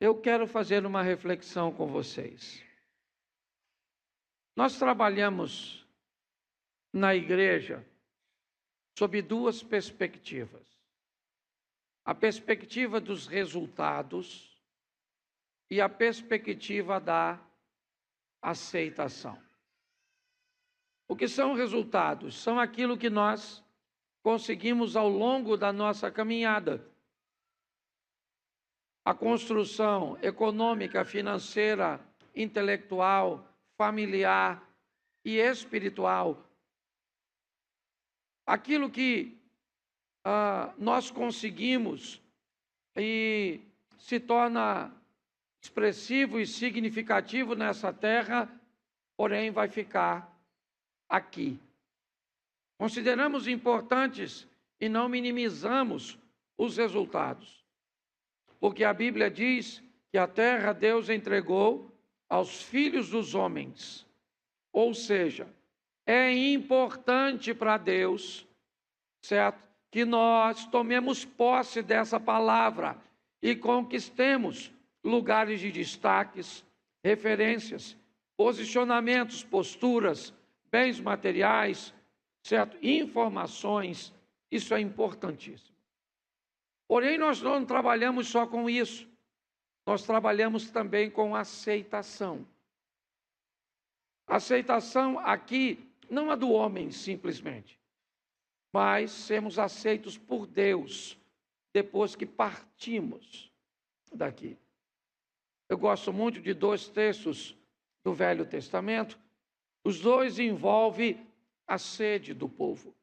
eu quero fazer uma reflexão com vocês. Nós trabalhamos na igreja sob duas perspectivas. A perspectiva dos resultados e a perspectiva da aceitação. O que são resultados? São aquilo que nós conseguimos ao longo da nossa caminhada. A construção econômica, financeira, intelectual, familiar e espiritual. Aquilo que nós conseguimos e se torna expressivo e significativo nessa terra, porém vai ficar aqui. Consideramos importantes e não minimizamos os resultados, porque a Bíblia diz que a terra Deus entregou aos filhos dos homens, ou seja, é importante para Deus, certo? Que nós tomemos posse dessa palavra e conquistemos lugares de destaques, referências, posicionamentos, posturas, bens materiais, certo? Informações, isso é importantíssimo. Porém, nós não trabalhamos só com isso, nós trabalhamos também com aceitação. Aceitação aqui, não a do homem simplesmente, mas sermos aceitos por Deus depois que partimos daqui. Eu gosto muito de dois textos do Velho Testamento. Os dois envolvem a sede do povo.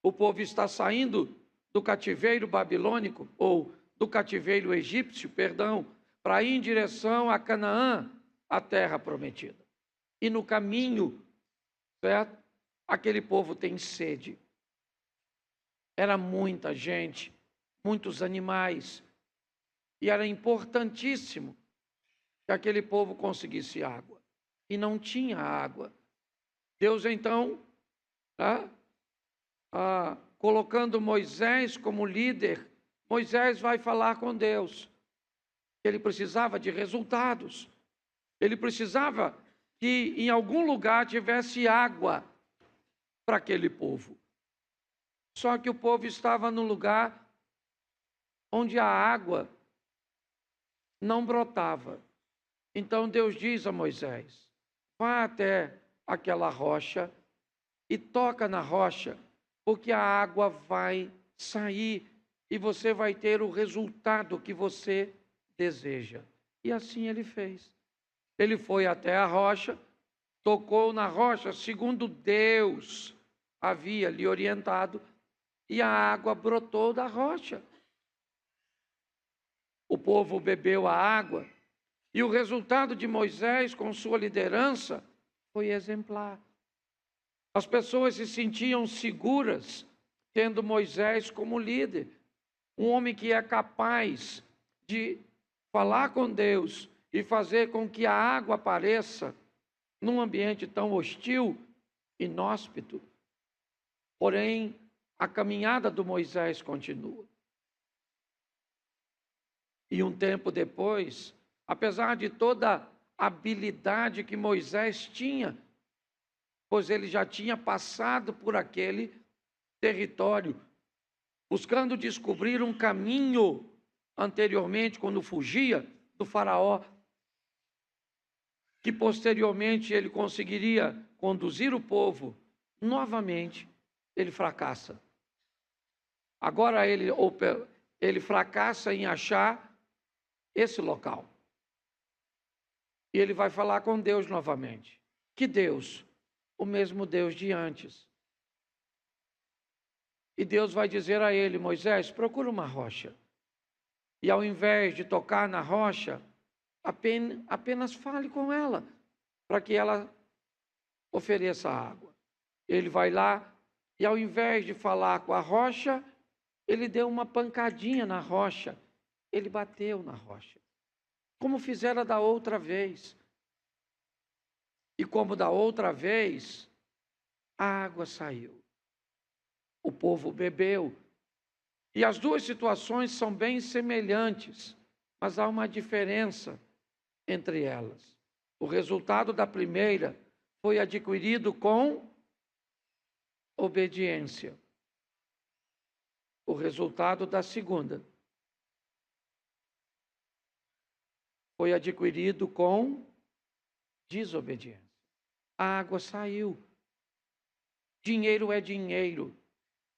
O povo está saindo do cativeiro babilônico, ou do cativeiro egípcio, para ir em direção a Canaã, a terra prometida. E no caminho, certo? Aquele povo tem sede. Era muita gente, muitos animais, e era importantíssimo que aquele povo conseguisse água. E não tinha água. Deus, então, colocando Moisés como líder, Moisés vai falar com Deus. Ele precisava de resultados. Ele precisava que em algum lugar tivesse água para aquele povo. Só que o povo estava no lugar onde a água não brotava. Então Deus diz a Moisés: vá até aquela rocha e toca na rocha, porque a água vai sair e você vai ter o resultado que você deseja. E assim ele fez. Ele foi até a rocha, tocou na rocha, segundo Deus havia lhe orientado, e a água brotou da rocha. O povo bebeu a água, e o resultado de Moisés, com sua liderança, foi exemplar. As pessoas se sentiam seguras, tendo Moisés como líder. Um homem que é capaz de falar com Deus e fazer com que a água apareça num ambiente tão hostil, inóspito. Porém, a caminhada do Moisés continua. E um tempo depois, apesar de toda a habilidade que Moisés tinha, pois ele já tinha passado por aquele território, buscando descobrir um caminho anteriormente, quando fugia do faraó, que posteriormente ele conseguiria conduzir o povo, novamente ele fracassa. Agora ele fracassa em achar esse local. E ele vai falar com Deus novamente. Que Deus? O mesmo Deus de antes. E Deus vai dizer a ele: Moisés, procura uma rocha. E ao invés de tocar na rocha, apenas fale com ela, para que ela ofereça água. Ele vai lá e ao invés de falar com a rocha, ele deu uma pancadinha na rocha. Ele bateu na rocha, como fizera da outra vez. E como da outra vez, a água saiu. O povo bebeu. E as duas situações são bem semelhantes. mas há uma diferença entre elas. O resultado da primeira foi adquirido com obediência. O resultado da segunda foi adquirido com desobediência. A água saiu. Dinheiro é dinheiro.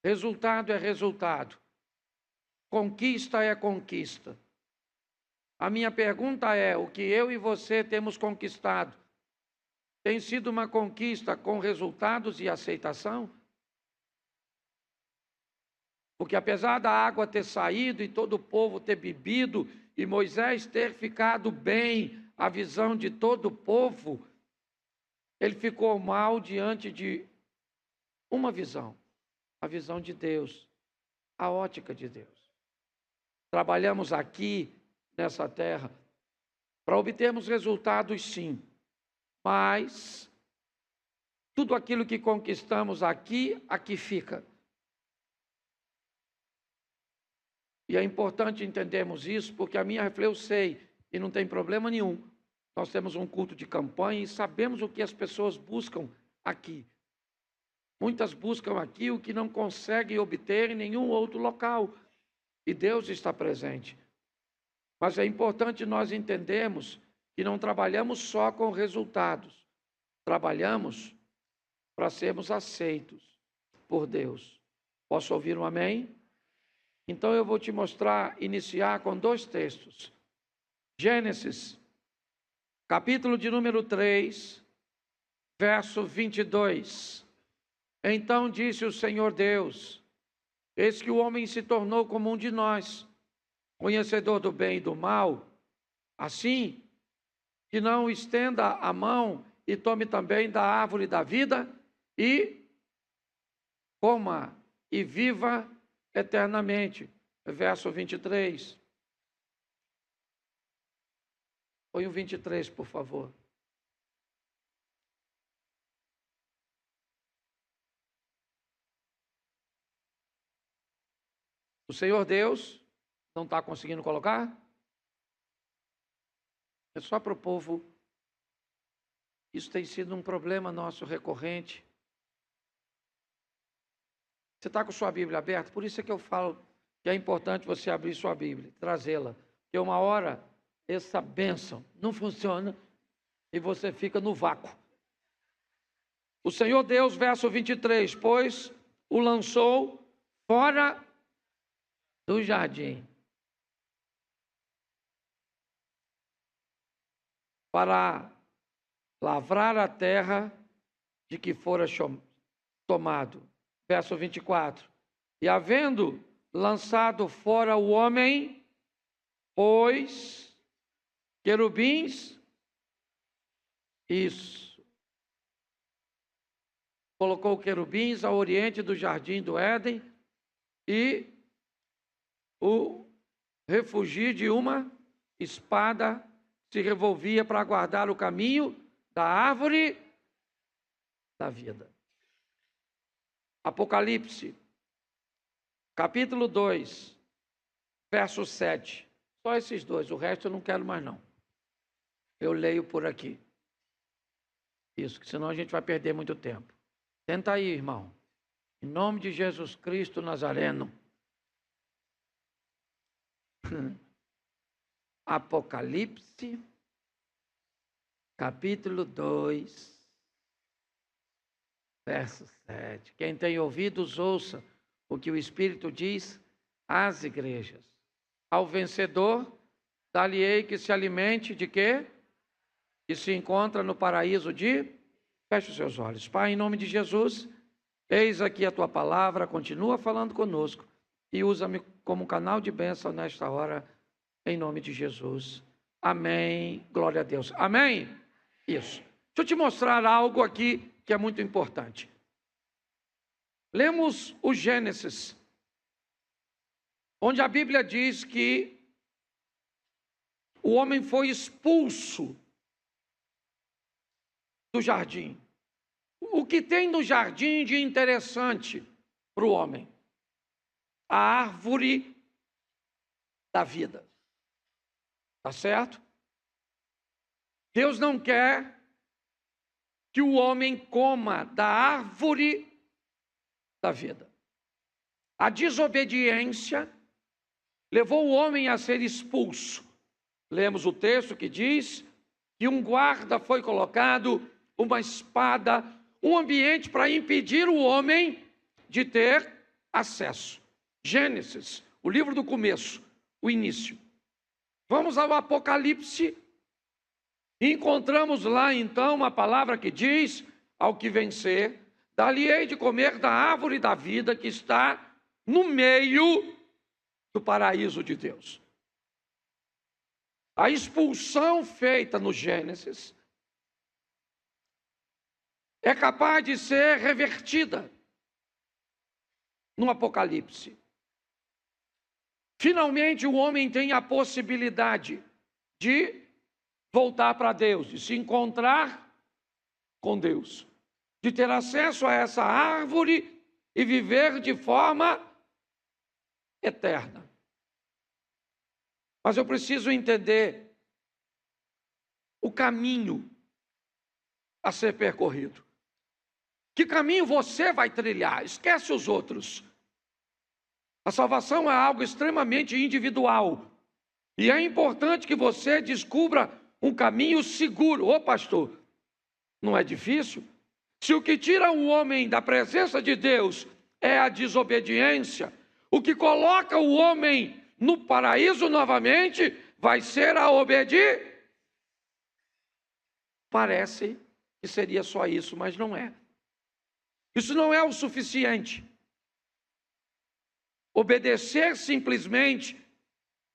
Resultado é resultado. Conquista é conquista. A minha pergunta é: o que eu e você temos conquistado tem sido uma conquista com resultados e aceitação? Porque apesar da água ter saído e todo o povo ter bebido e Moisés ter ficado bem, a visão de todo o povo, ele ficou mal diante de uma visão, a visão de Deus, a ótica de Deus. Trabalhamos aqui nessa terra para obtermos resultados, sim, mas tudo aquilo que conquistamos aqui, aqui fica. E é importante entendermos isso, porque eu sei, e não tem problema nenhum. Nós temos um culto de campanha e sabemos o que as pessoas buscam aqui. Muitas buscam aqui o que não conseguem obter em nenhum outro local. E Deus está presente. Mas é importante nós entendermos que não trabalhamos só com resultados. Trabalhamos para sermos aceitos por Deus. Posso ouvir um amém? Então eu vou te mostrar, iniciar com 2 textos. Gênesis, capítulo de número 3, verso 22. Então disse o Senhor Deus: eis que o homem se tornou como um de nós, conhecedor do bem e do mal, assim que não estenda a mão e tome também da árvore da vida e coma e viva eternamente. Verso 23. Põe o 23, por favor. O Senhor Deus não está conseguindo colocar? É só para o povo. Isso tem sido um problema nosso recorrente. Você está com sua Bíblia aberta? Por isso é que eu falo que é importante você abrir sua Bíblia, trazê-la. Porque uma hora essa bênção não funciona e você fica no vácuo. O Senhor Deus, verso 23, pois o lançou fora do jardim para lavrar a terra de que fora tomado. Verso 24. E havendo lançado fora o homem, pôs querubins, isso. Colocou querubins ao oriente do jardim do Éden e o refugio de uma espada se revolvia para guardar o caminho da árvore da vida. Apocalipse, capítulo 2, verso 7. Só esses 2, o resto eu não quero mais não. Eu leio por aqui. Isso, que senão a gente vai perder muito tempo. Tenta aí, irmão. Em nome de Jesus Cristo Nazareno. Apocalipse, capítulo 2, verso 7. Quem tem ouvidos, ouça o que o Espírito diz às igrejas. Ao vencedor, dar-lhe-ei que se alimente de quê? Que se encontra no paraíso de... Feche os seus olhos. Pai, em nome de Jesus, eis aqui a tua palavra, continua falando conosco e usa-me como canal de bênção nesta hora, em nome de Jesus. Amém. Glória a Deus. Amém? Isso. Deixa eu te mostrar algo aqui que é muito importante. Lemos o Gênesis, onde a Bíblia diz que o homem foi expulso do jardim. O que tem no jardim de interessante para o homem? A árvore da vida. Tá certo? Deus não quer que o homem coma da árvore da vida. A desobediência levou o homem a ser expulso. Lemos o texto que diz que um guarda foi colocado, uma espada, um ambiente para impedir o homem de ter acesso. Gênesis, o livro do começo, o início. Vamos ao Apocalipse e encontramos lá então uma palavra que diz: ao que vencer, dali hei de comer da árvore da vida que está no meio do paraíso de Deus. A expulsão feita no Gênesis é capaz de ser revertida no Apocalipse. Finalmente o homem tem a possibilidade de voltar para Deus, de se encontrar com Deus, de ter acesso a essa árvore e viver de forma eterna. Mas eu preciso entender o caminho a ser percorrido. Que caminho você vai trilhar? Esquece os outros. A salvação é algo extremamente individual. E é importante que você descubra um caminho seguro. Ô pastor, não é difícil? Se o que tira o homem da presença de Deus é a desobediência, o que coloca o homem no paraíso novamente vai ser a obediência. Parece que seria só isso, mas não é. Isso não é o suficiente. Obedecer simplesmente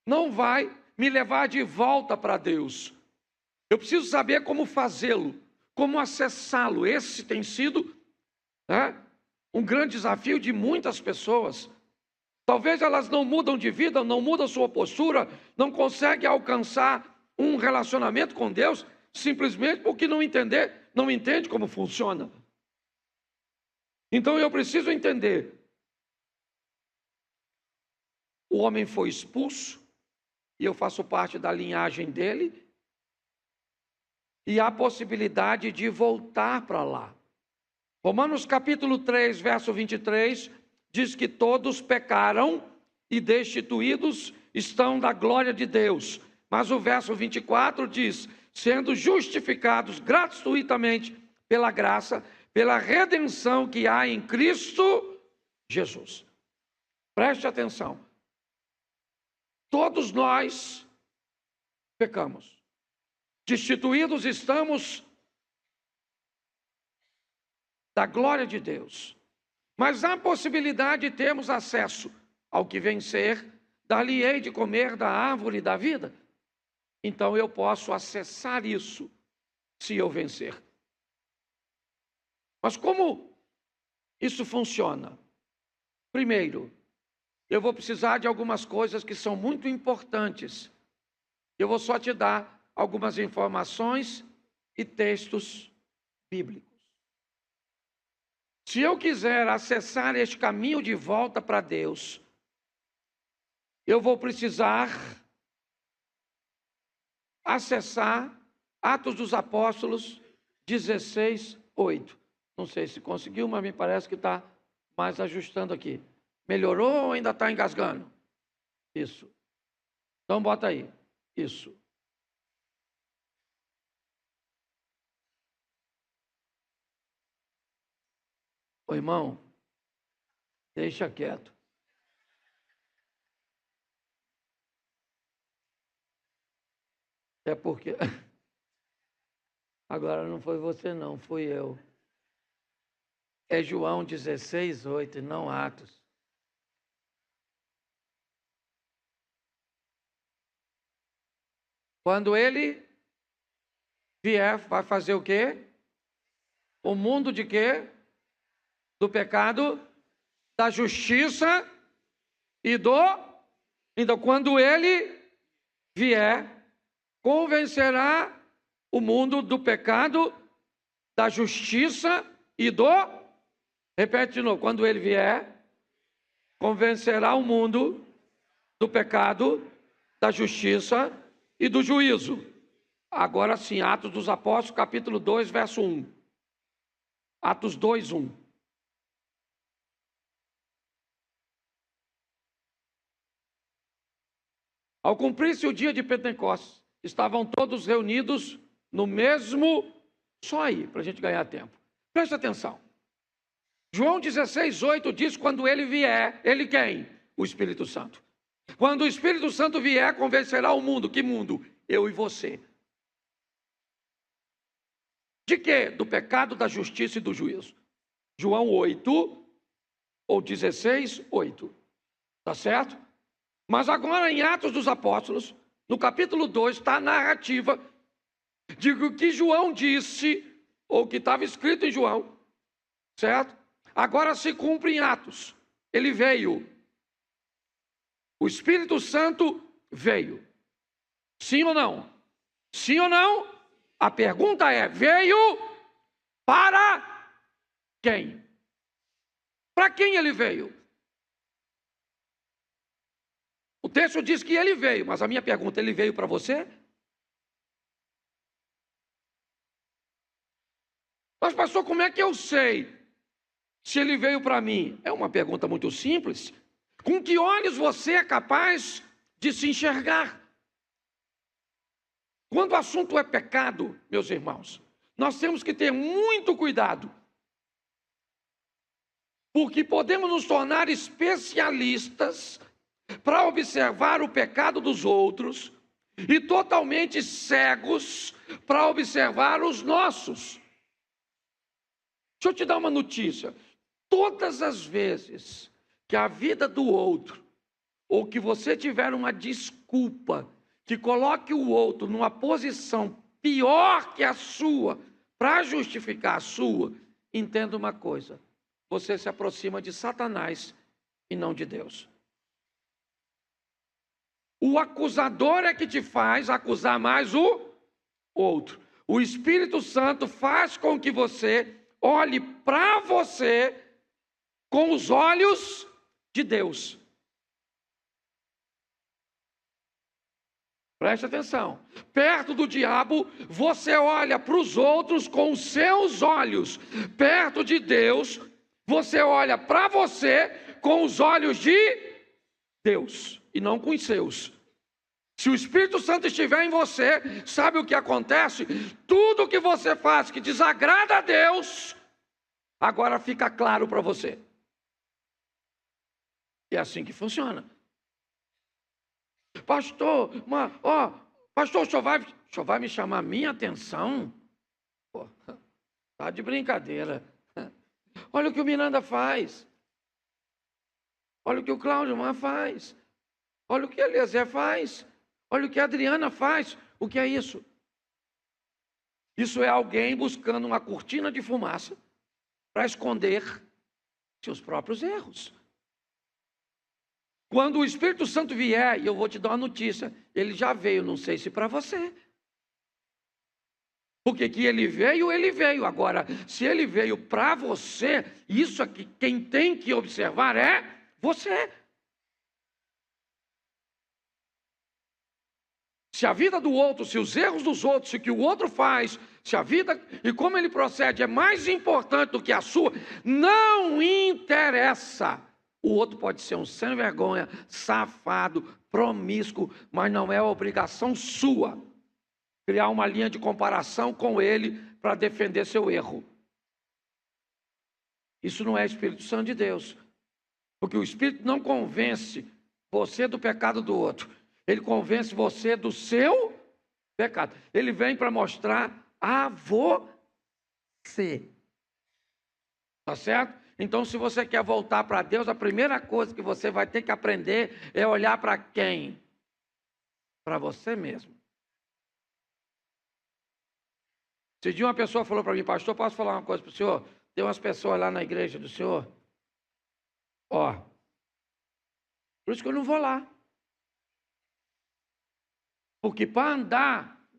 não vai me levar de volta para Deus. Eu preciso saber como fazê-lo, como acessá-lo. Esse tem sido um grande desafio de muitas pessoas. Talvez elas não mudam de vida, não mudam sua postura, não conseguem alcançar um relacionamento com Deus, simplesmente porque não entende como funciona. Então eu preciso entender. O homem foi expulso, e eu faço parte da linhagem dele, e há possibilidade de voltar para lá. Romanos capítulo 3, verso 23, diz que todos pecaram e destituídos estão da glória de Deus. Mas o verso 24 diz: sendo justificados gratuitamente pela graça, pela redenção que há em Cristo Jesus. Preste atenção. Todos nós pecamos. Destituídos estamos da glória de Deus. Mas há possibilidade de termos acesso ao que vencer, dali hei de comer da árvore da vida. Então eu posso acessar isso se eu vencer. Mas como isso funciona? Primeiro, eu vou precisar de algumas coisas que são muito importantes. Eu vou só te dar algumas informações e textos bíblicos. Se eu quiser acessar este caminho de volta para Deus, eu vou precisar acessar Atos dos Apóstolos 16, 8. Não sei se conseguiu, mas me parece que está mais ajustando aqui. Melhorou ou ainda está engasgando? Isso. Então bota aí. Isso. Ô irmão, deixa quieto. É porque... Agora não foi você não, fui eu. É João 16, 8, não Atos. Quando ele vier, vai fazer o quê? O mundo de quê? Do pecado, da justiça e do... Então, quando ele vier, convencerá o mundo do pecado, da justiça e do... Repete de novo. Quando ele vier, convencerá o mundo do pecado, da justiça e do juízo. Agora sim, Atos dos Apóstolos, capítulo 2, verso 1. Atos 2, 1. Ao cumprir-se o dia de Pentecostes, estavam todos reunidos no mesmo... Só aí, para a gente ganhar tempo. Preste atenção. João 16, 8 diz: quando ele vier, ele quem? O Espírito Santo. Quando o Espírito Santo vier, convencerá o mundo. Que mundo? Eu e você. De quê? Do pecado, da justiça e do juízo. João 8, ou 16, 8. Tá certo? Mas agora em Atos dos Apóstolos, no capítulo 2, está a narrativa de que João disse, ou que estava escrito em João, certo? Agora se cumpre em Atos. Ele veio. O Espírito Santo veio. Sim ou não? Sim ou não? A pergunta é: veio para quem? Para quem ele veio? O texto diz que ele veio, mas a minha pergunta: ele veio para você? Mas pastor, como é que eu sei se ele veio para mim? É uma pergunta muito simples. Com que olhos você é capaz de se enxergar? Quando o assunto é pecado, meus irmãos, nós temos que ter muito cuidado, porque podemos nos tornar especialistas para observar o pecado dos outros e totalmente cegos para observar os nossos. Deixa eu te dar uma notícia. Todas as vezes que a vida do outro, ou que você tiver uma desculpa que coloque o outro numa posição pior que a sua, para justificar a sua, entenda uma coisa: você se aproxima de Satanás e não de Deus. O acusador é que te faz acusar mais o outro. O Espírito Santo faz com que você olhe para você com os olhos de Deus. Preste atenção. Perto do diabo, você olha para os outros com os seus olhos. Perto de Deus, você olha para você com os olhos de Deus e não com os seus. Se o Espírito Santo estiver em você, sabe o que acontece? Tudo que você faz que desagrada a Deus, agora fica claro para você. É assim que funciona. Pastor, pastor, o senhor vai me chamar minha atenção? Pô, tá de brincadeira. Olha o que o Miranda faz. Olha o que o Cláudio faz. Olha o que a Eliezer faz. Olha o que a Adriana faz. O que é isso? Isso é alguém buscando uma cortina de fumaça para esconder seus próprios erros. Quando o Espírito Santo vier, e eu vou te dar uma notícia, ele já veio, não sei se para você. Porque que ele veio, ele veio. Agora, se ele veio para você, isso aqui, quem tem que observar é você. Se a vida do outro, se os erros dos outros, se o que o outro faz, se a vida e como ele procede é mais importante do que a sua, não interessa. O outro pode ser um sem vergonha, safado, promíscuo, mas não é obrigação sua criar uma linha de comparação com ele para defender seu erro. Isso não é Espírito Santo de Deus. Porque o Espírito não convence você do pecado do outro. Ele convence você do seu pecado. Ele vem para mostrar a você. Tá certo? Então, se você quer voltar para Deus, a primeira coisa que você vai ter que aprender é olhar para quem? Para você mesmo. Se dia uma pessoa falou para mim: pastor, posso falar uma coisa para o senhor? Tem umas pessoas lá na igreja do senhor. Por isso que eu não vou lá. Porque para andar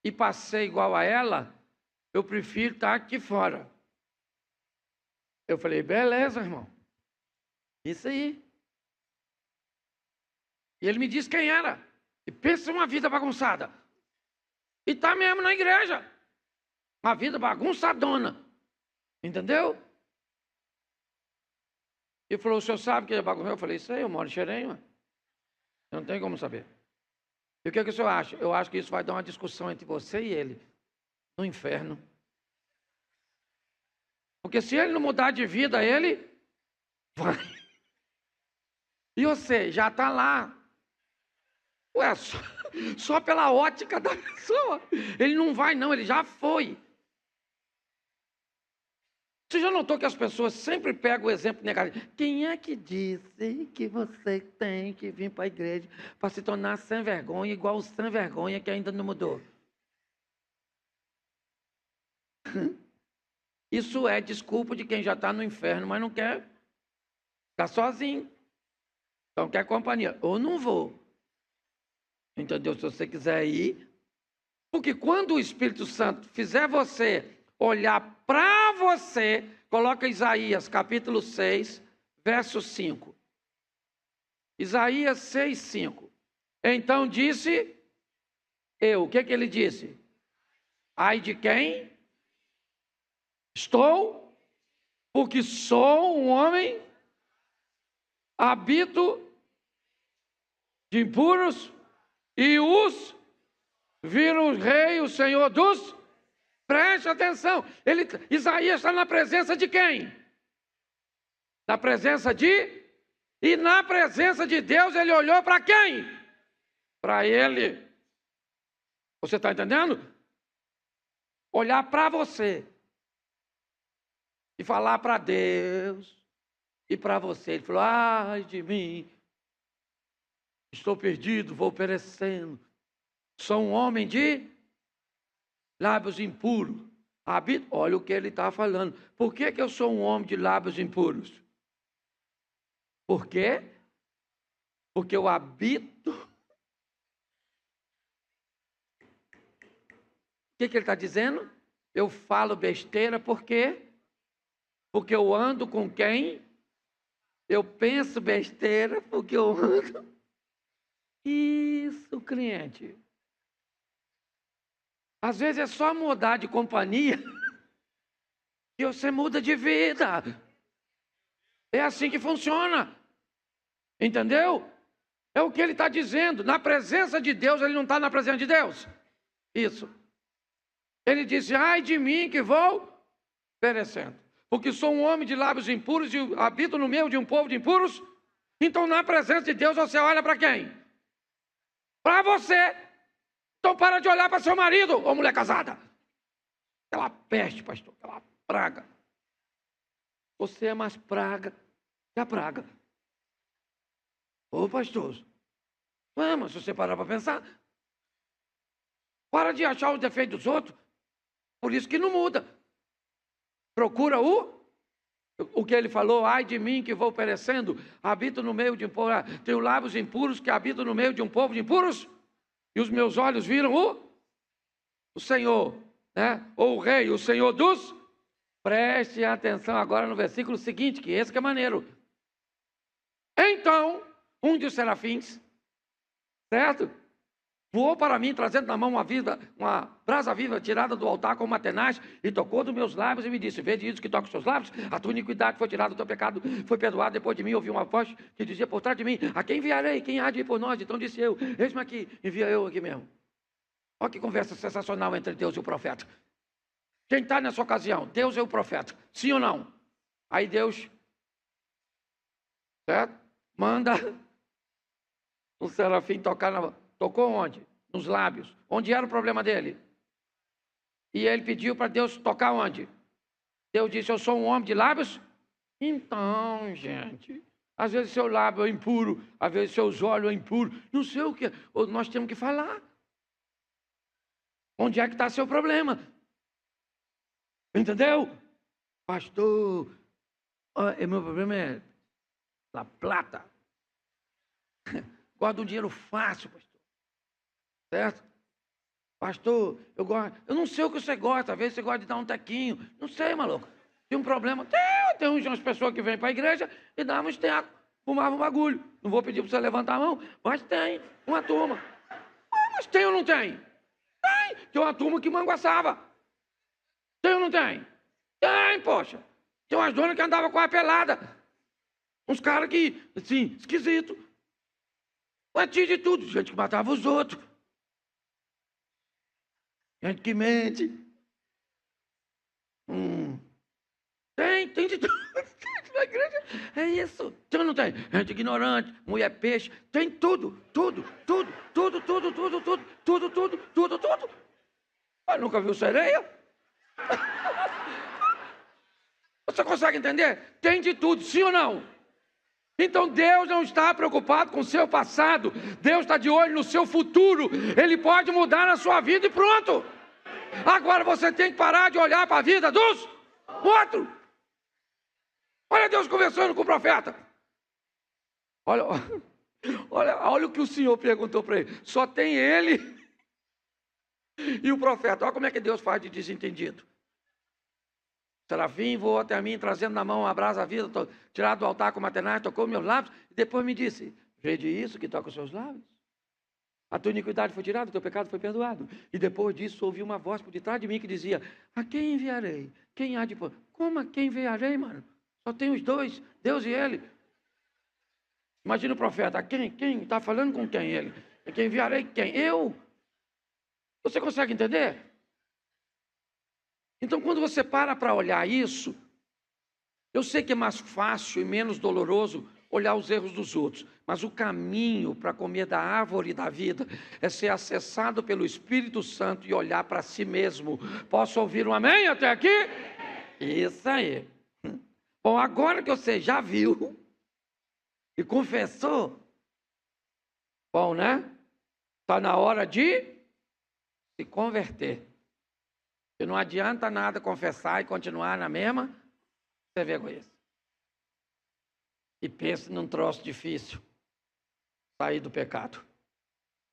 e para ser igual a ela, eu prefiro estar aqui fora. Eu falei: beleza, irmão. Isso aí. E ele me disse quem era. E pensa uma vida bagunçada. E está mesmo na igreja. Uma vida bagunçadona. Entendeu? E falou, o senhor sabe que é bagunçado? Eu falei, isso aí, eu moro em Xerém, mano. Não tem como saber. E o que o senhor acha? Eu acho que isso vai dar uma discussão entre você e ele. No inferno. Porque se ele não mudar de vida, ele vai. E você já está lá. Ué, só pela ótica da pessoa. Ele não vai não, ele já foi. Você já notou que as pessoas sempre pegam o exemplo negativo? Quem é que disse que você tem que vir para a igreja para se tornar sem vergonha, igual o sem vergonha que ainda não mudou? Isso é desculpa de quem já está no inferno, mas não quer ficar sozinho. Então quer companhia. Ou não vou. Entendeu? Se você quiser ir. Porque quando o Espírito Santo fizer você olhar para você, coloca Isaías capítulo 6, verso 5. Isaías 6, 5. Então disse eu. O que ele disse? Ai de quem? Estou, porque sou um homem, habito de impuros, e os viram o rei, o Senhor dos... Preste atenção, Isaías está na presença de quem? Na presença de... E na presença de Deus ele olhou para quem? Para ele. Você está entendendo? Olhar para você. E falar para Deus. E para você. Ele falou, ai de mim. Estou perdido, vou perecendo. Sou um homem de lábios impuros. Olha o que ele está falando. Por que eu sou um homem de lábios impuros? Por quê? Porque eu habito. O que ele está dizendo? Eu falo besteira por quê? Porque eu ando com quem? Eu penso besteira porque eu ando. Isso, cliente. Às vezes é só mudar de companhia e você muda de vida. É assim que funciona. Entendeu? É o que ele está dizendo. Na presença de Deus, ele não está na presença de Deus. Isso. Ele disse, ai de mim que vou perecendo. Porque sou um homem de lábios impuros e habito no meio de um povo de impuros. Então, na presença de Deus, você olha para quem? Para você. Então, para de olhar para seu marido ou mulher casada. Aquela peste, pastor, aquela praga. Você é mais praga que a praga. Ô, pastor, mas se você parar para pensar, para de achar os defeitos dos outros. Por isso que não muda. Procura o que ele falou, ai de mim que vou perecendo, habito no meio de um povo, tenho lábios impuros que habito no meio de um povo de impuros, e os meus olhos viram o Senhor, né? Ou o rei, o Senhor dos... Preste atenção agora no versículo seguinte, que esse que é maneiro. Então, um dos serafins, certo? Voou para mim, trazendo na mão uma brasa viva tirada do altar com uma tenaz, e tocou dos meus lábios e me disse, vede isso que toca os seus lábios, a tua iniquidade foi tirada, o teu pecado foi perdoado. Depois de mim ouvi uma voz que dizia por trás de mim, a quem enviarei? Quem há de ir por nós? Então disse eu, eis-me aqui, envia eu aqui mesmo. Olha que conversa sensacional entre Deus e o profeta. Quem está nessa ocasião? Deus e o profeta, sim ou não? Aí Deus, certo? Manda o serafim tocar Tocou onde? Nos lábios. Onde era o problema dele? E ele pediu para Deus tocar onde? Deus disse, eu sou um homem de lábios? Então, gente, às vezes seu lábio é impuro, às vezes seus olhos é impuro, não sei o que. Nós temos que falar. Onde é que está seu problema? Entendeu? Pastor, meu problema é La Plata. Gosto do dinheiro fácil, pastor. Certo? Pastor, eu não sei o que você gosta, às vezes você gosta de dar um tequinho, não sei, maluco. Tem um problema, tem umas pessoas que vêm para a igreja e dão uns tecos, fumavam um bagulho. Não vou pedir para você levantar a mão, mas tem uma turma. Mas tem ou não tem? Tem. Tem uma turma que manguaçava. Tem ou não tem? Tem, poxa. Tem umas donas que andavam com a pelada. Uns caras que, assim, esquisito. Mas tinha de tudo. Gente que matava os outros. Gente que mente. Tem de tudo. Na igreja é isso. Tem ou não tem? Gente ignorante, mulher peixe. Tem tudo. Mas nunca viu sereia? Você consegue entender? Tem de tudo, sim ou não? Então Deus não está preocupado com o seu passado. Deus está de olho no seu futuro. Ele pode mudar a sua vida e pronto. Agora você tem que parar de olhar para a vida dos outros. Olha Deus conversando com o profeta. Olha o que o Senhor perguntou para ele. Só tem ele e o profeta. Olha como é que Deus faz de desentendido. O serafim voou até mim, trazendo na mão uma brasa vida, tirado do altar com maternário, tocou meus lábios, e depois me disse, vede isso que toca os seus lábios? A tua iniquidade foi tirada, o teu pecado foi perdoado. E depois disso ouvi uma voz por detrás de mim que dizia, a quem enviarei? Quem há de... Como a quem enviarei, mano? Só tem os dois, Deus e ele. Imagina o profeta, quem? Está falando com quem ele? Quem enviarei? Quem? Eu? Você consegue entender? Então, quando você para olhar isso, eu sei que é mais fácil e menos doloroso olhar os erros dos outros, mas o caminho para comer da árvore da vida é ser acessado pelo Espírito Santo e olhar para si mesmo. Posso ouvir um amém até aqui? Isso aí. Bom, agora que você já viu e confessou, bom, né? Está na hora de se converter. E não adianta nada confessar e continuar na mesma, você vê com isso. E pense num troço difícil, sair do pecado.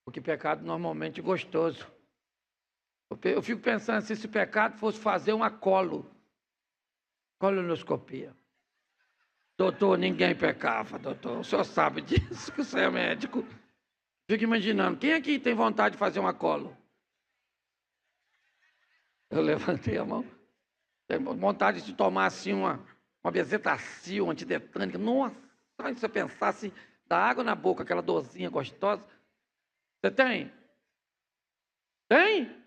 Porque pecado normalmente é gostoso. Eu fico pensando se esse pecado fosse fazer uma colonoscopia. Doutor, ninguém pecava, doutor. O senhor sabe disso, que o senhor é médico. Fico imaginando, quem aqui tem vontade de fazer uma colo? Eu levantei a mão. Tem vontade de tomar assim uma bezetacil, antitetânica. Nossa, se você pensasse, dá água na boca, aquela dorzinha gostosa. Você tem? Tem?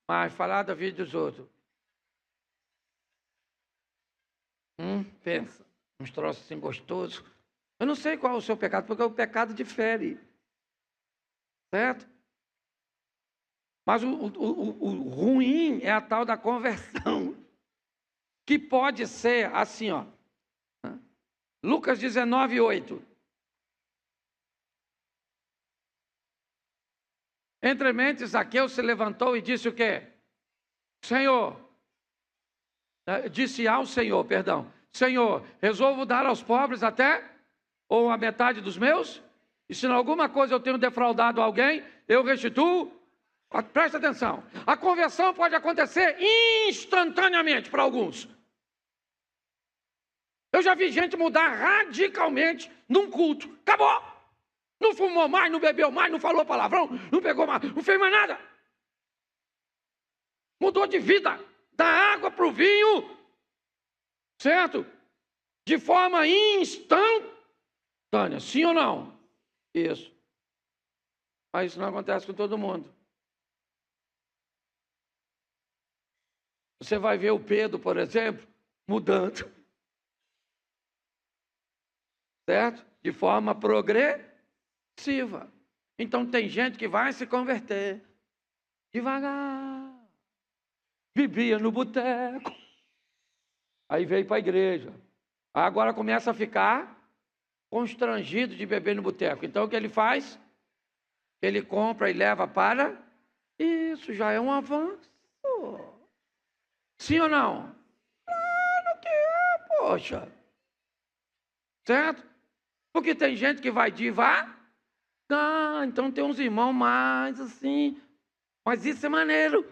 Mas falar da vida dos outros. Pensa, uns troços assim gostosos. Eu não sei qual é o seu pecado, porque o pecado difere. Certo? Mas o ruim é a tal da conversão. Que pode ser assim, ó. Lucas 19, 8. Entremente, Zaqueu se levantou e disse o quê? Senhor, disse ao Senhor, perdão. Senhor, resolvo dar aos pobres até, ou a metade dos meus, e se em alguma coisa eu tenho defraudado alguém, eu restituo. Presta atenção, a conversão pode acontecer instantaneamente para alguns. Eu já vi gente mudar radicalmente num culto. Acabou! Não fumou mais, não bebeu mais, não falou palavrão, não pegou mais, não fez mais nada. Mudou de vida, da água para o vinho, certo? De forma instantânea, sim ou não? Isso. Mas isso não acontece com todo mundo. Você vai ver o Pedro, por exemplo, mudando. Certo? De forma progressiva. Então tem gente que vai se converter devagar. Bebia no boteco. Aí veio para a igreja. Agora começa a ficar constrangido de beber no boteco. Então o que ele faz? Ele compra e leva para... Isso já é um avanço. Sim ou não? Claro que é, poxa. Certo? Porque tem gente que vai devagar. Então tem uns irmãos mais assim. Mas isso é maneiro.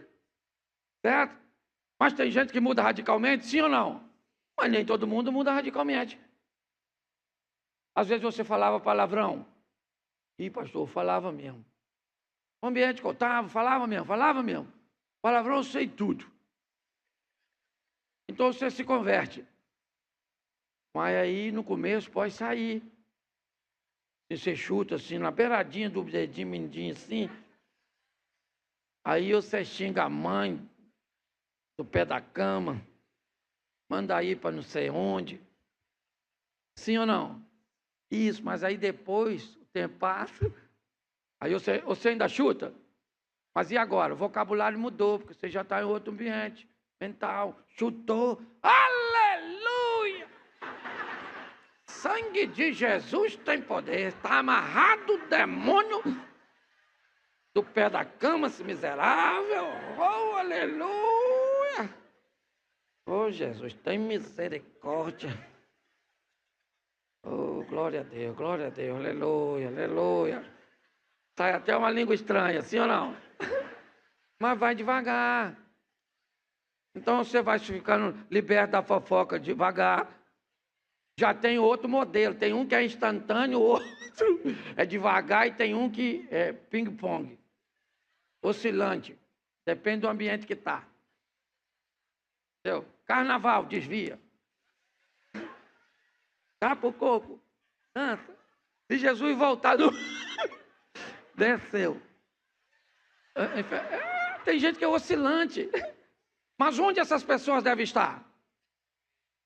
Certo? Mas tem gente que muda radicalmente, sim ou não? Mas nem todo mundo muda radicalmente. Às vezes você falava palavrão. Ih, pastor, eu falava mesmo. O ambiente que eu estava, falava mesmo. Palavrão, eu sei tudo. Então você se converte. Mas aí no começo pode sair. Se você chuta assim, na beiradinha do dedinho, mindinho assim. Aí você xinga a mãe do pé da cama. Manda ir para não sei onde. Sim ou não? Isso, mas aí depois o tempo passa. Aí você ainda chuta. Mas e agora? O vocabulário mudou, porque você já está em outro ambiente mental. Chutou. Aleluia! Sangue de Jesus tem poder. Está amarrado o demônio do pé da cama, esse miserável. Oh, aleluia! Oh, Jesus, tem misericórdia. Oh, glória a Deus, aleluia, aleluia. Sai até uma língua estranha, sim ou não? Mas vai devagar. Então você vai ficando liberto da fofoca devagar. Já tem outro modelo. Tem um que é instantâneo, o outro é devagar e tem um que é ping-pong. Oscilante. Depende do ambiente que está. Entendeu? Carnaval, desvia. Capa o coco. Dança. Se Jesus voltar, desceu. Tem gente que é oscilante. Mas onde essas pessoas devem estar?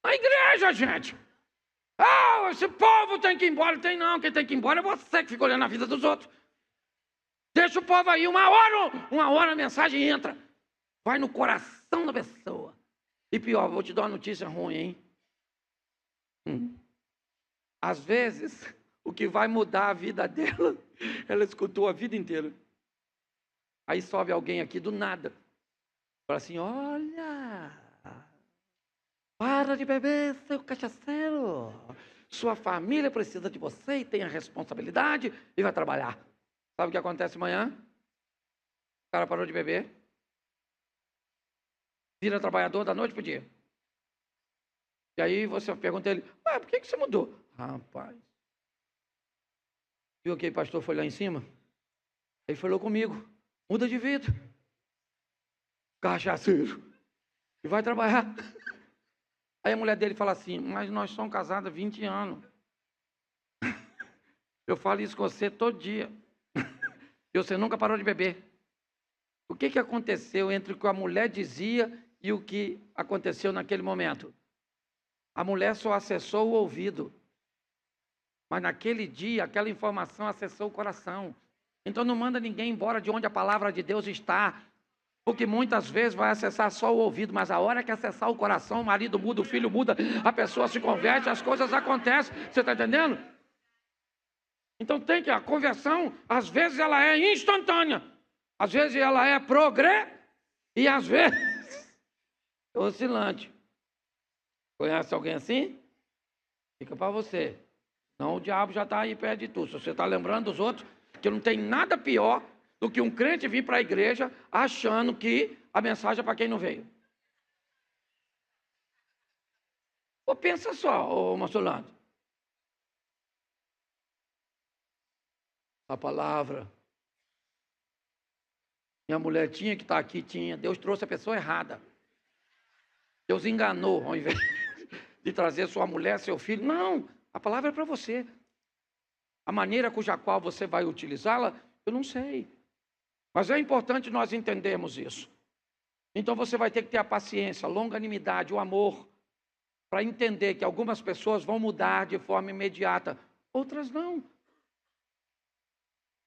Na igreja, gente. Ah, esse povo tem que ir embora. Tem não, quem tem que ir embora é você que fica olhando a vida dos outros. Deixa o povo aí, uma hora a mensagem entra. Vai no coração da pessoa. E pior, vou te dar uma notícia ruim, hein? Às vezes, o que vai mudar a vida dela, ela escutou a vida inteira. Aí sobe alguém aqui do nada. Fala assim, olha, para de beber, seu cachaceiro. Sua família precisa de você e tem a responsabilidade e vai trabalhar. Sabe o que acontece amanhã? O cara parou de beber. Vira trabalhador da noite para o dia. E aí você pergunta a ele, por que você mudou? Rapaz, viu que o pastor foi lá em cima? Ele falou comigo, muda de vida. Cachaceiro. E vai trabalhar. Aí a mulher dele fala assim, mas nós somos casados há 20 anos. Eu falo isso com você todo dia. E você nunca parou de beber. O que aconteceu entre o que a mulher dizia e o que aconteceu naquele momento? A mulher só acessou o ouvido. Mas naquele dia, aquela informação acessou o coração. Então não manda ninguém embora de onde a palavra de Deus está. Porque muitas vezes vai acessar só o ouvido, mas a hora que acessar o coração, o marido muda, o filho muda, a pessoa se converte, as coisas acontecem. Você está entendendo? Então a conversão, às vezes ela é instantânea. Às vezes ela é e às vezes é oscilante. Conhece alguém assim? Fica para você. Não, o diabo já está aí perto de tu. Se você está lembrando dos outros, que não tem nada pior do que um crente vir para a igreja achando que a mensagem é para quem não veio. Ou pensa só, ô Marcelano. A palavra. Minha mulher tinha que estar aqui, tinha. Deus trouxe a pessoa errada. Deus enganou, ao invés de trazer sua mulher, seu filho. Não, a palavra é para você. A maneira cuja qual você vai utilizá-la, eu não sei. Mas é importante nós entendermos isso. Então você vai ter que ter a paciência, a longanimidade, o amor, para entender que algumas pessoas vão mudar de forma imediata, outras não.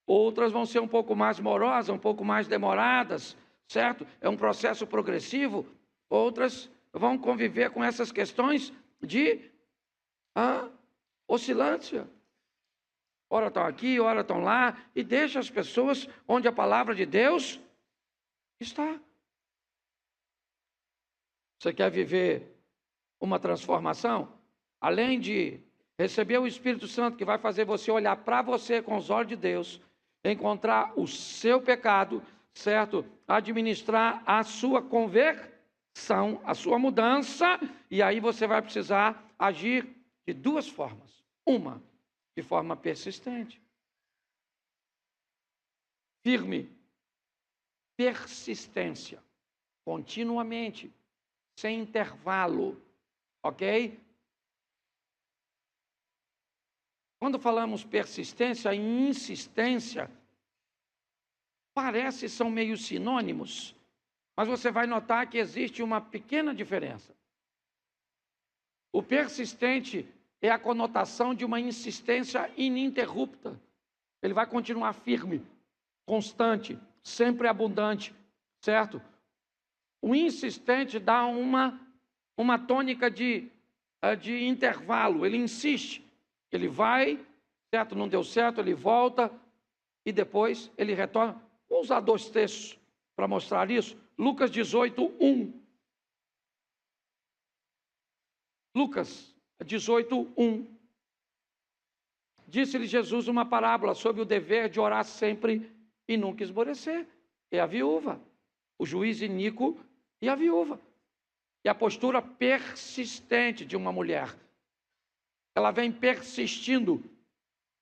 Outras vão ser um pouco mais morosas, um pouco mais demoradas, certo? É um processo progressivo. Outras vão conviver com essas questões de oscilância. Ora estão aqui, ora estão lá, e deixa as pessoas onde a palavra de Deus está. Você quer viver uma transformação? Além de receber o Espírito Santo, que vai fazer você olhar para você com os olhos de Deus, encontrar o seu pecado, certo? Administrar a sua conversão, a sua mudança, e aí você vai precisar agir de duas formas. Uma, de forma persistente, firme persistência, continuamente, sem intervalo, ok? Quando falamos persistência e insistência, parece que são meio sinônimos, mas você vai notar que existe uma pequena diferença. O persistente é a conotação de uma insistência ininterrupta. Ele vai continuar firme, constante, sempre abundante, certo? O insistente dá uma tônica de intervalo. Ele insiste, ele vai, certo? Não deu certo, ele volta e depois ele retorna. Vou usar 2 textos para mostrar isso. Lucas 18:1. Lucas 18:1. Disse-lhe Jesus uma parábola sobre o dever de orar sempre e nunca esmorecer. É a viúva, o juiz iníquo e a viúva. E a postura persistente de uma mulher. Ela vem persistindo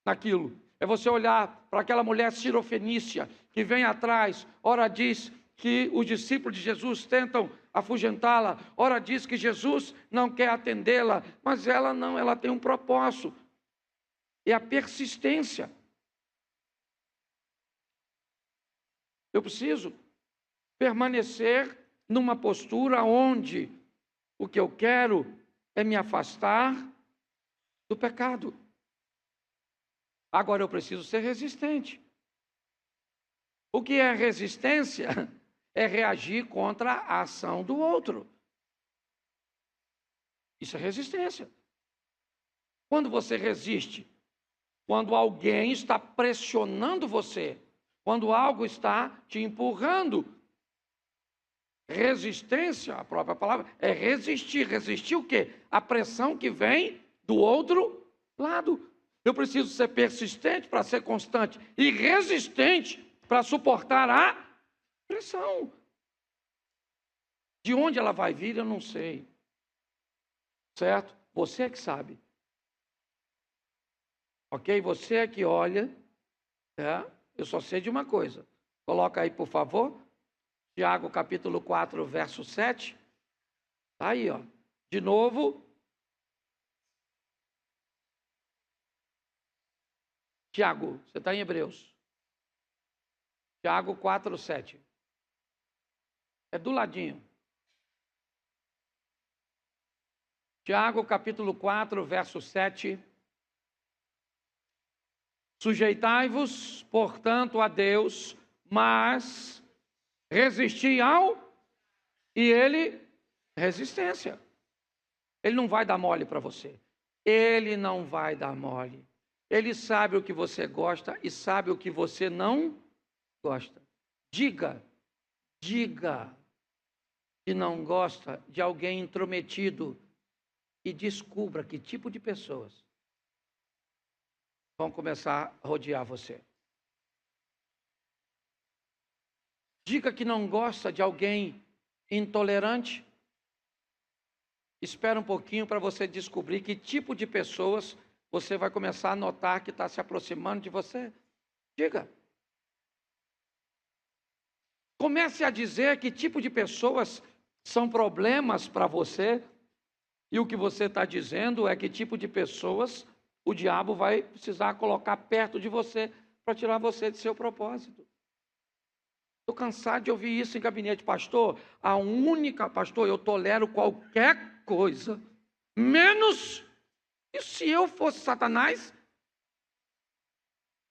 naquilo. É você olhar para aquela mulher cirofenícia que vem atrás, ora diz que os discípulos de Jesus tentam afugentá-la, ora diz que Jesus não quer atendê-la, mas ela não, ela tem um propósito. É a persistência. Eu preciso permanecer numa postura onde o que eu quero é me afastar do pecado. Agora eu preciso ser resistente. O que é resistência? É reagir contra a ação do outro. Isso é resistência. Quando você resiste, quando alguém está pressionando você, quando algo está te empurrando. Resistência, a própria palavra, é resistir. Resistir o quê? A pressão que vem do outro lado. Eu preciso ser persistente para ser constante e resistente para suportar a pressão. De onde ela vai vir, eu não sei. Certo? Você é que sabe. Ok? Você é que olha. Eu só sei de uma coisa. Coloca aí, por favor. Tiago, capítulo 4, verso 7. Está aí, ó. De novo. Tiago, você está em Hebreus. Tiago 4, 7. É do ladinho. Tiago, capítulo 4, verso 7. Sujeitai-vos, portanto, a Deus, mas resisti ao... E ele, resistência. Ele não vai dar mole para você. Ele não vai dar mole. Ele sabe o que você gosta e sabe o que você não gosta. Diga que não gosta de alguém intrometido e descubra que tipo de pessoas vão começar a rodear você. Diga que não gosta de alguém intolerante. Espera um pouquinho para você descobrir que tipo de pessoas você vai começar a notar que está se aproximando de você. Diga. Comece a dizer que tipo de pessoas são problemas para você. E o que você está dizendo é que tipo de pessoas o diabo vai precisar colocar perto de você para tirar você de seu propósito. Estou cansado de ouvir isso em gabinete. Pastor, pastor, eu tolero qualquer coisa, menos... E se eu fosse Satanás,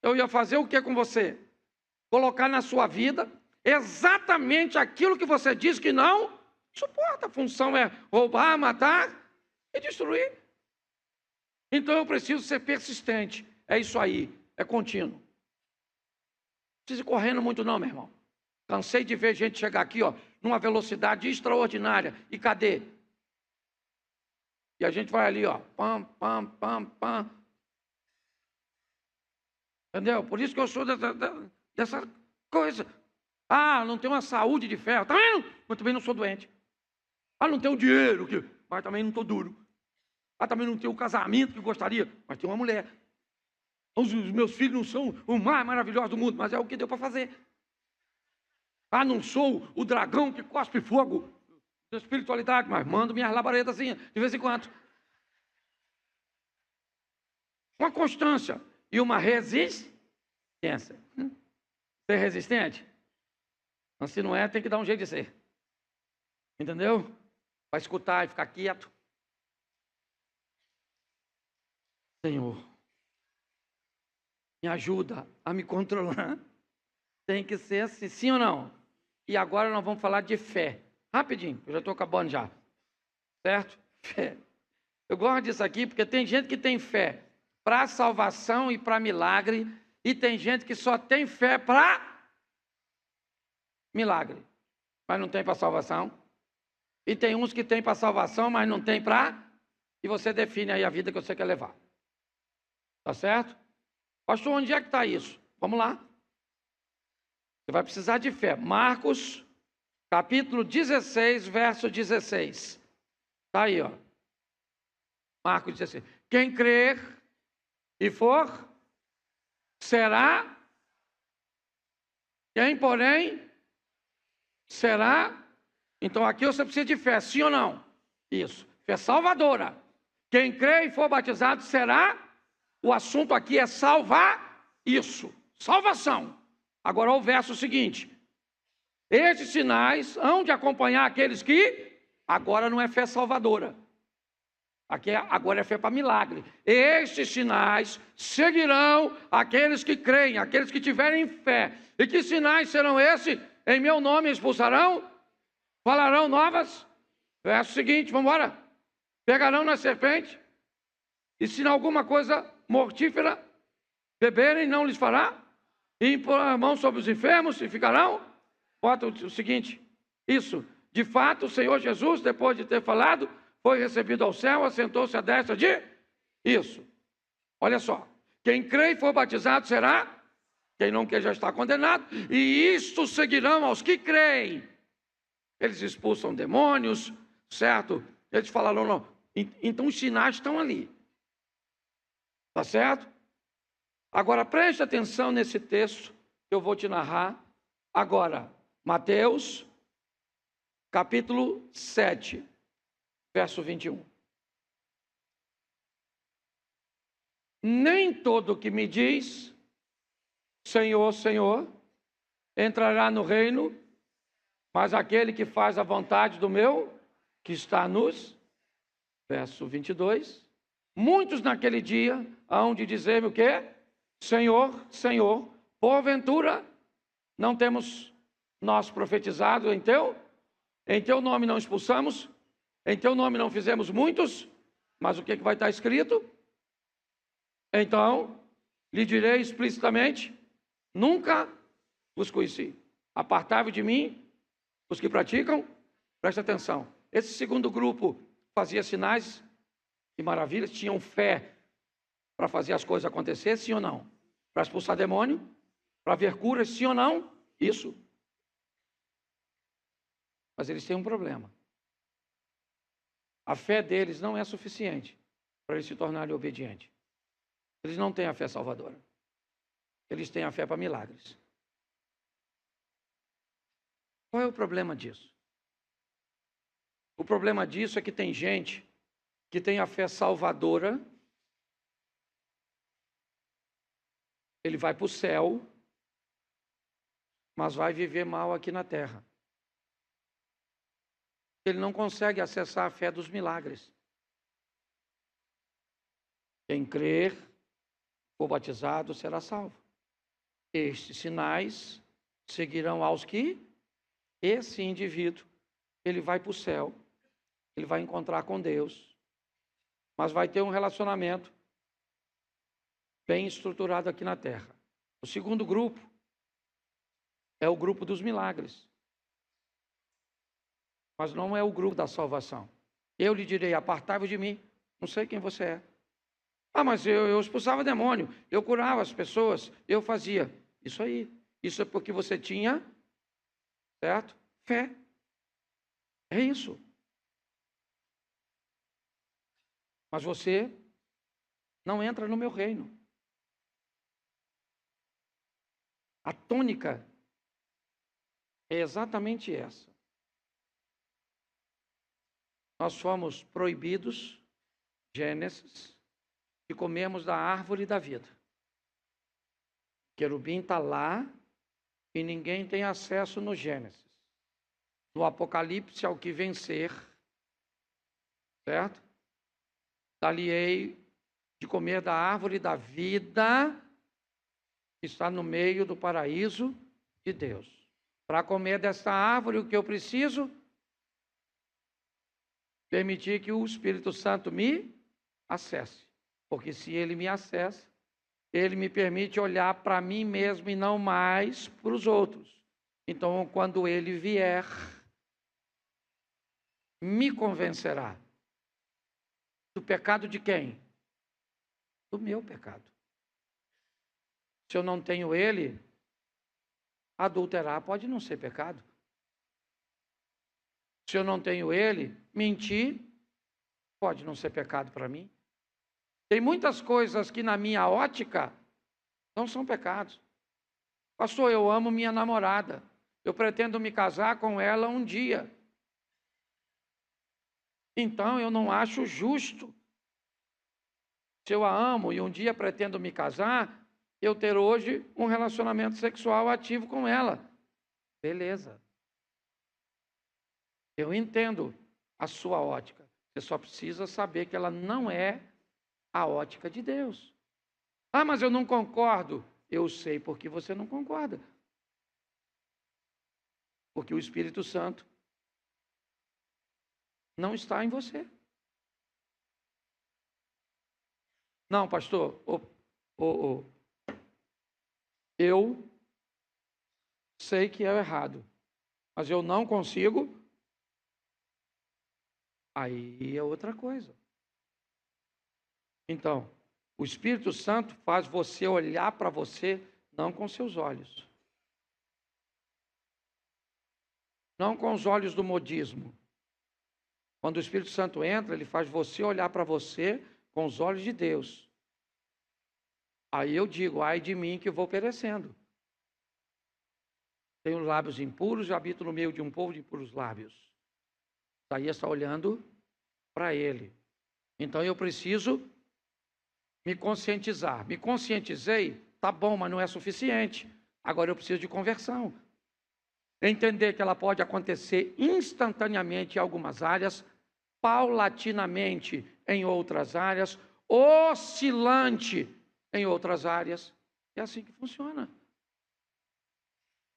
eu ia fazer o que com você? Colocar na sua vida exatamente aquilo que você diz que não suporta. A função é roubar, matar e destruir. Então eu preciso ser persistente. É isso aí, é contínuo. Não precisa ir correndo muito não, meu irmão. Cansei de ver gente chegar aqui, ó, numa velocidade extraordinária. E cadê? E a gente vai ali, ó, pam, pam, pam, pam. Entendeu? Por isso que eu sou dessa coisa. Ah, não tenho uma saúde de ferro. Tá vendo? Mas também não sou doente. Ah, não tenho dinheiro, mas também não estou duro. Ah, também não tenho o casamento que gostaria, mas tenho uma mulher. Os meus filhos não são o mais maravilhoso do mundo, mas é o que deu para fazer. Ah, não sou o dragão que cospe fogo da espiritualidade, mas mando minhas labaredas assim, de vez em quando. Uma constância e uma resistência. Ser resistente? Mas se não é, tem que dar um jeito de ser. Entendeu? Vai escutar e ficar quieto. Senhor, me ajuda a me controlar. Tem que ser assim, sim ou não? E agora nós vamos falar de fé. Rapidinho, eu já estou acabando já. Certo? Fé. Eu gosto disso aqui porque tem gente que tem fé para salvação e para milagre. E tem gente que só tem fé para milagre, mas não tem para salvação. E tem uns que tem para salvação, mas não tem para... E você define aí a vida que você quer levar. Tá certo? Pastor, onde é que está isso? Vamos lá. Você vai precisar de fé. Marcos, capítulo 16, verso 16. Está aí, ó. Marcos 16. Quem crer e for, será. Quem, porém, será. Então aqui você precisa de fé, sim ou não? Isso. Fé salvadora. Quem crê e for batizado será. O assunto aqui é salvar isso. Salvação. Agora o verso seguinte. Estes sinais hão de acompanhar aqueles que... Agora não é fé salvadora. Aqui agora é fé para milagre. Estes sinais seguirão aqueles que creem, aqueles que tiverem fé. E que sinais serão esses? Em meu nome expulsarão, falarão novas. Verso seguinte, vamos embora. Pegarão na serpente, e se alguma coisa mortífera beberem, não lhes fará. E impor a mão sobre os enfermos e ficarão. Bota o seguinte, isso. De fato, o Senhor Jesus, depois de ter falado, foi recebido ao céu, assentou-se à destra de... Isso. Olha só. Quem crê e for batizado será... Quem não quer já está condenado. E isto seguirão aos que creem. Eles expulsam demônios, certo? Eles falaram, não. Então os sinais estão ali. Tá certo? Agora preste atenção nesse texto que eu vou te narrar agora. Mateus, capítulo 7, verso 21. Nem todo que me diz, Senhor, Senhor, entrará no reino, mas aquele que faz a vontade do meu, que está nos... Verso 22. Muitos naquele dia hão de dizer-me o quê? Senhor, Senhor, porventura não temos nós profetizado em teu nome não expulsamos, em teu nome não fizemos muitos, mas o que vai estar escrito? Então, lhe direi explicitamente, nunca vos conheci. Apartai-vos de mim, os que praticam, presta atenção. Esse segundo grupo fazia sinais e maravilhas, tinham fé para fazer as coisas acontecer, sim ou não? Para expulsar demônio, para ver curas, sim ou não? Isso. Mas eles têm um problema. A fé deles não é suficiente para eles se tornarem obedientes. Eles não têm a fé salvadora. Eles têm a fé para milagres. Qual é o problema disso? O problema disso é que tem gente que tem a fé salvadora, ele vai para o céu, mas vai viver mal aqui na terra. Ele não consegue acessar a fé dos milagres. Quem crer, for batizado, será salvo. Estes sinais seguirão aos que esse indivíduo, ele vai para o céu, ele vai encontrar com Deus, mas vai ter um relacionamento bem estruturado aqui na terra. O segundo grupo é o grupo dos milagres, mas não é o grupo da salvação. Eu lhe direi, apartai-vos de mim, não sei quem você é. Ah, mas eu expulsava demônio, eu curava as pessoas, eu fazia. Isso aí, isso é porque você tinha, certo? Fé. É isso. Mas você não entra no meu reino. A tônica é exatamente essa. Nós fomos proibidos, Gênesis, de comermos da árvore da vida. O querubim está lá e ninguém tem acesso no Gênesis. No Apocalipse, ao que vencer, certo? Dar-lhe-ei de comer da árvore da vida que está no meio do paraíso de Deus. Para comer desta árvore, o que eu preciso? Permitir que o Espírito Santo me acesse. Porque se ele me acessa, ele me permite olhar para mim mesmo e não mais para os outros. Então, quando ele vier, me convencerá. Do pecado de quem? Do meu pecado. Se eu não tenho ele, adulterar pode não ser pecado. Se eu não tenho ele, mentir pode não ser pecado para mim. Tem muitas coisas que na minha ótica não são pecados. Pastor, eu amo minha namorada. Eu pretendo me casar com ela um dia. Então eu não acho justo, se eu a amo e um dia pretendo me casar, eu ter hoje um relacionamento sexual ativo com ela. Beleza. Eu entendo a sua ótica. Você só precisa saber que ela não é a ótica de Deus. Ah, mas eu não concordo. Eu sei porque você não concorda. Porque o Espírito Santo não está em você. Não, pastor, eu sei que é errado, mas eu não consigo. Aí é outra coisa. Então, o Espírito Santo faz você olhar para você não com seus olhos. Não com os olhos do modismo. Quando o Espírito Santo entra, ele faz você olhar para você com os olhos de Deus. Aí eu digo, ai de mim que vou perecendo. Tenho lábios impuros e habito no meio de um povo de impuros lábios. Isaías está olhando para ele. Então eu preciso me conscientizar. Me conscientizei, tá bom, mas não é suficiente. Agora eu preciso de conversão. Entender que ela pode acontecer instantaneamente em algumas áreas, paulatinamente em outras áreas, oscilante em outras áreas. É assim que funciona.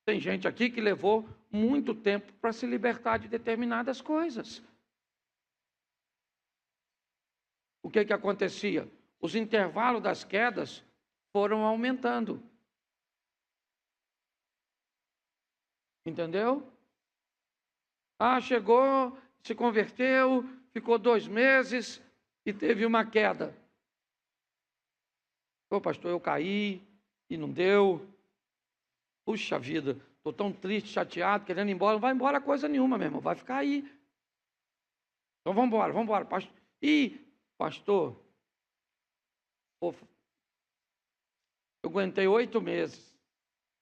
Tem gente aqui que levou muito tempo para se libertar de determinadas coisas. O que acontecia? Os intervalos das quedas foram aumentando. Entendeu? Ah, chegou, se converteu, ficou 2 meses e teve uma queda. Ô pastor, eu caí e não deu. Puxa vida, estou tão triste, chateado, querendo ir embora. Não vai embora coisa nenhuma, meu irmão, vai ficar aí. Então vamos embora. Pastor, eu aguentei 8 meses,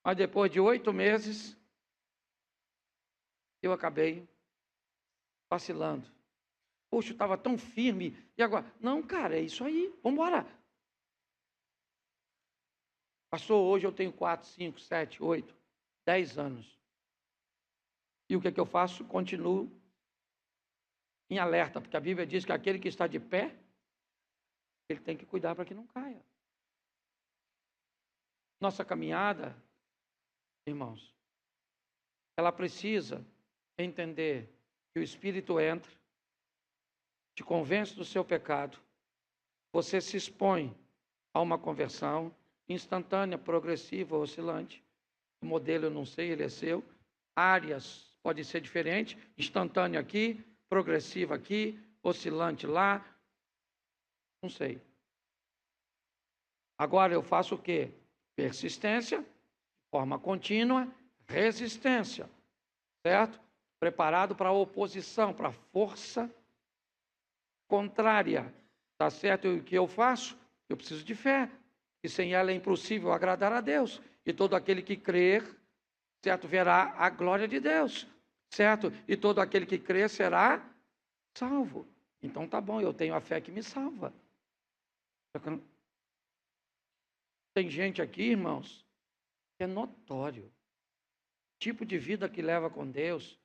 mas depois de 8 meses, eu acabei vacilando. Poxa, eu estava tão firme, e agora? Não, cara, é isso aí, vamos embora. Pastor, hoje eu tenho 4, 5, 7, 8, 10 anos. E o que eu faço? Continuo em alerta, porque a Bíblia diz que aquele que está de pé, ele tem que cuidar para que não caia. Nossa caminhada, irmãos, ela precisa entender que o Espírito entra, te convence do seu pecado, você se expõe a uma conversão instantânea, progressiva, oscilante. O modelo eu não sei, ele é seu. Áreas podem ser diferentes, instantânea aqui, progressiva aqui, oscilante lá, não sei. Agora eu faço o quê? Persistência, forma contínua, resistência, certo? Preparado para a oposição, para a força contrária, tá certo? E o que eu faço? Eu preciso de fé, e sem ela é impossível agradar a Deus. E todo aquele que crer certo? Verá a glória de Deus, certo? E todo aquele que crê será salvo. Então tá bom, eu tenho a fé que me salva. Tem gente aqui, irmãos, que é notório. O tipo de vida que leva com Deus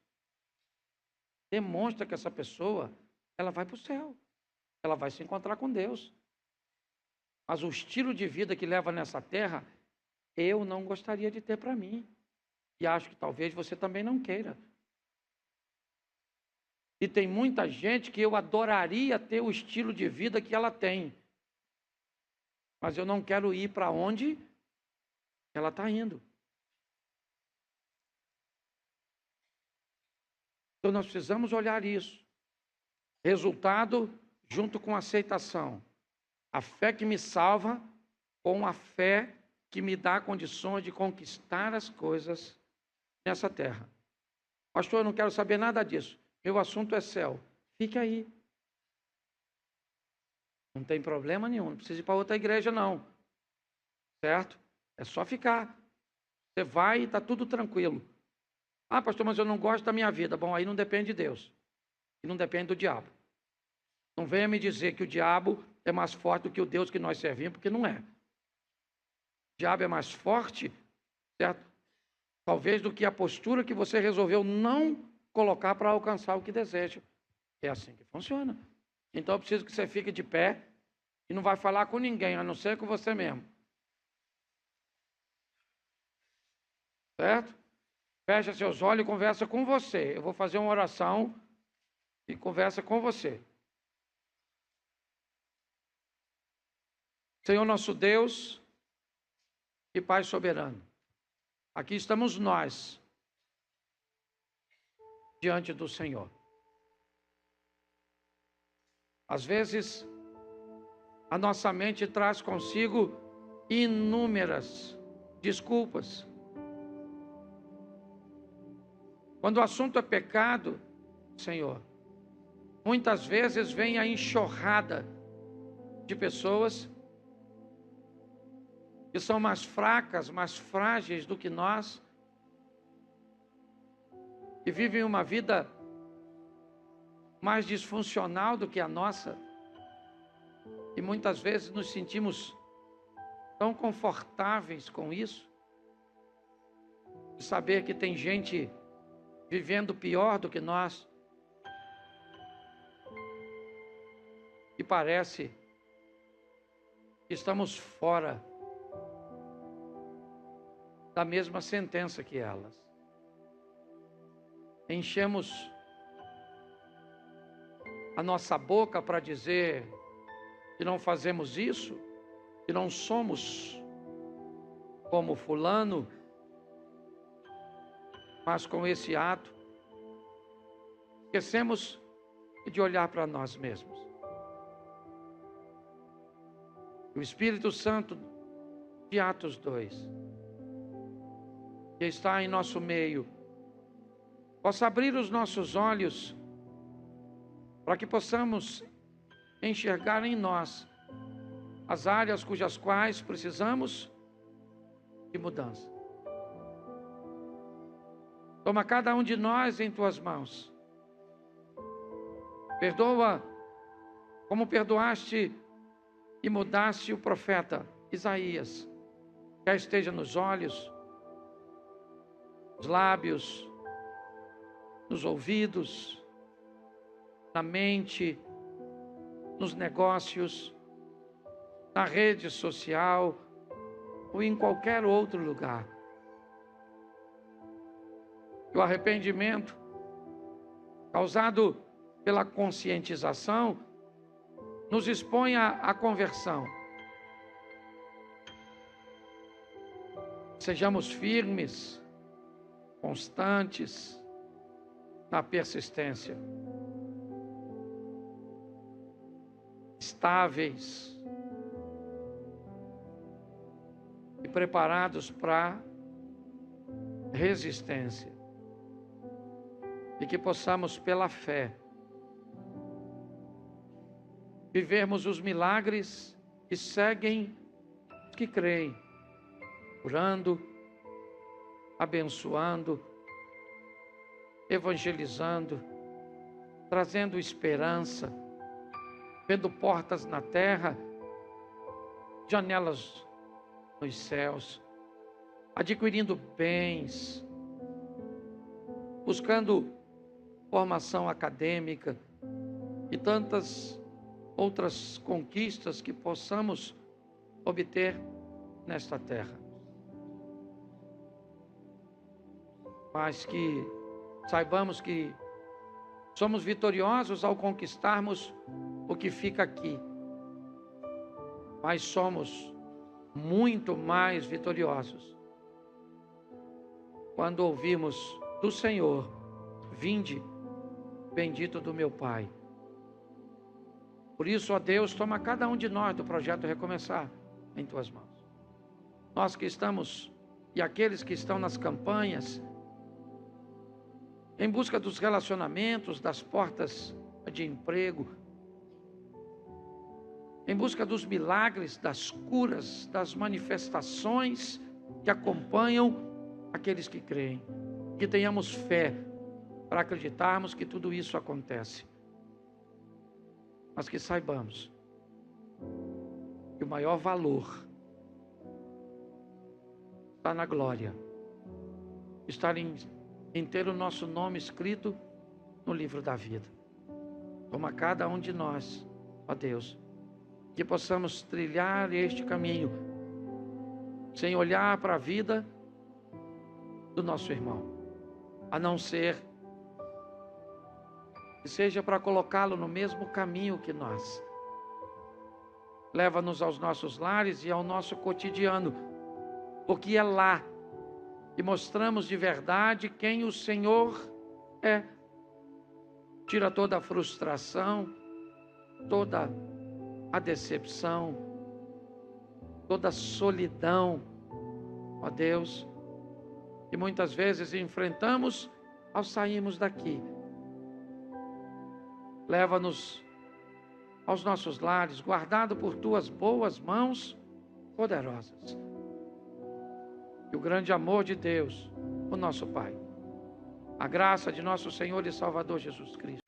demonstra que essa pessoa, ela vai para o céu. Ela vai se encontrar com Deus. Mas o estilo de vida que leva nessa terra, eu não gostaria de ter para mim. E acho que talvez você também não queira. E tem muita gente que eu adoraria ter o estilo de vida que ela tem. Mas eu não quero ir para onde ela está indo. Então nós precisamos olhar isso. Resultado junto com aceitação. A fé que me salva com a fé que me dá condições de conquistar as coisas nessa terra. Pastor, eu não quero saber nada disso. Meu assunto é céu. Fique aí. Não tem problema nenhum. Não precisa ir para outra igreja, não. Certo? É só ficar. Você vai e está tudo tranquilo. Ah, pastor, mas eu não gosto da minha vida. Bom, aí não depende de Deus. E não depende do diabo. Não venha me dizer que o diabo é mais forte do que o Deus que nós servimos, porque não é. O diabo é mais forte, certo? Talvez do que a postura que você resolveu não colocar para alcançar o que deseja. É assim que funciona. Então eu preciso que você fique de pé e não vai falar com ninguém, a não ser com você mesmo. Certo? Fecha seus olhos e conversa com você. Eu vou fazer uma oração e conversa com você. Senhor nosso Deus e Pai soberano, aqui estamos nós, diante do Senhor. Às vezes, a nossa mente traz consigo inúmeras desculpas. Quando o assunto é pecado, Senhor, muitas vezes vem a enxurrada de pessoas que são mais fracas, mais frágeis do que nós, que vivem uma vida mais disfuncional do que a nossa, e muitas vezes nos sentimos tão confortáveis com isso, de saber que tem gente vivendo pior do que nós, e parece que estamos fora da mesma sentença que elas. Enchemos a nossa boca para dizer que não fazemos isso, que não somos como fulano, mas com esse ato, esquecemos de olhar para nós mesmos. O Espírito Santo de Atos 2, que está em nosso meio, possa abrir os nossos olhos para que possamos enxergar em nós as áreas cujas quais precisamos de mudança. Toma cada um de nós em tuas mãos. Perdoa como perdoaste e mudaste o profeta Isaías, quer esteja nos olhos, nos lábios, nos ouvidos, na mente, nos negócios, na rede social ou em qualquer outro lugar. O arrependimento causado pela conscientização nos expõe à conversão. Sejamos firmes, constantes na persistência, estáveis e preparados para resistência, e que possamos, pela fé, vivermos os milagres que seguem os que creem, curando, abençoando, evangelizando, trazendo esperança, vendo portas na terra, janelas nos céus, adquirindo bens, buscando formação acadêmica e tantas outras conquistas que possamos obter nesta terra. Mas que saibamos que somos vitoriosos ao conquistarmos o que fica aqui. Mas somos muito mais vitoriosos quando ouvimos do Senhor: vinde, bendito do meu Pai. Por isso, ó Deus, toma cada um de nós do projeto Recomeçar em tuas mãos. Nós que estamos e aqueles que estão nas campanhas, em busca dos relacionamentos, das portas de emprego, em busca dos milagres, das curas, das manifestações que acompanham aqueles que creem. Que tenhamos fé para acreditarmos que tudo isso acontece. Mas que saibamos que o maior valor está na glória, estar em ter o nosso nome escrito no livro da vida. Toma cada um de nós, ó Deus, que possamos trilhar este caminho, sem olhar para a vida do nosso irmão, a não ser que seja para colocá-lo no mesmo caminho que nós. Leva-nos aos nossos lares e ao nosso cotidiano, porque é lá que mostramos de verdade quem o Senhor é. Tira toda a frustração, toda a decepção, toda a solidão, ó Deus, que muitas vezes enfrentamos ao sairmos daqui. Leva-nos aos nossos lares, guardado por tuas boas mãos poderosas. E o grande amor de Deus, o nosso Pai, a graça de nosso Senhor e Salvador Jesus Cristo,